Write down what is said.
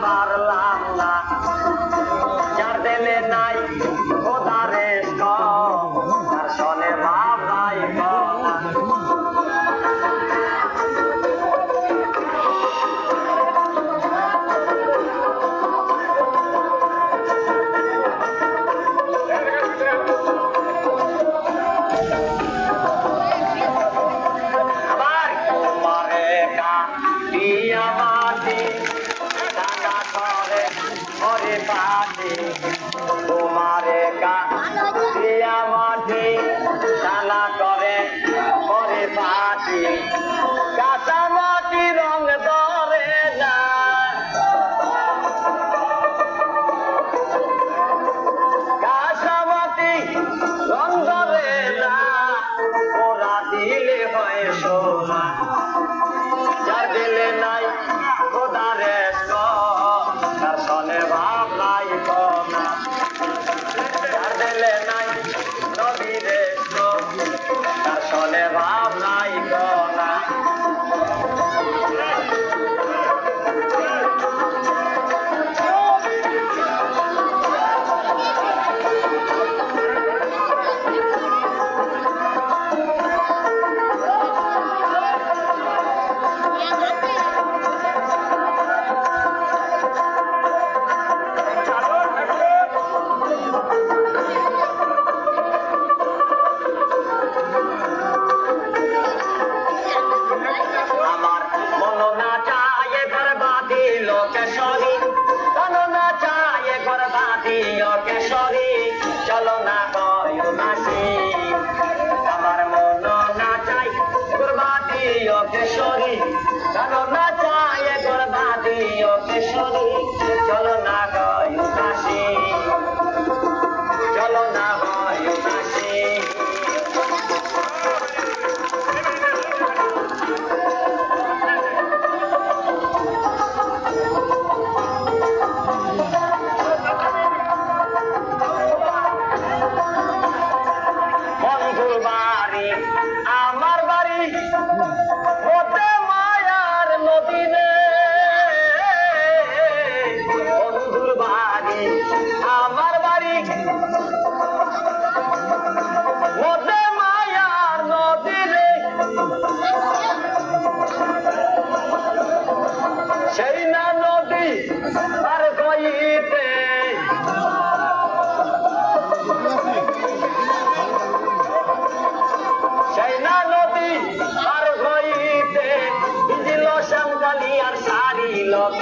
পারলাম না যার দিলে নাই খোদারে তার সনে ভাব নাই আবার তোমারে কাটিয়া মাটি টাকা করে ওরে পাটি তোমারে কাটিয়া মাটি টানা করে ওরে পাটি কাঁচা মাটি রং ধরে না কাঁচা মাটি রং ধরে না ওরা দিলে হয় সোনা যার দিলে নাই খোদারে তার সনে ভাব নাই কনা যার দিলে নাই নবীরে তার সনে ভাব নাই কনা চলো না হয় মাসি আমার মন না চাই গুরবাদি ও কেশরী চলো না চাই গুরবাদি ও কেশরী চলো না হয় মাসি চলো না হয় মাসি আমার বাড়ি হতে মায়ার নদীনে বন্ধুর বাড়ি আমার বাড়ি হতে মায়ার নদীনে সেই না নদী আর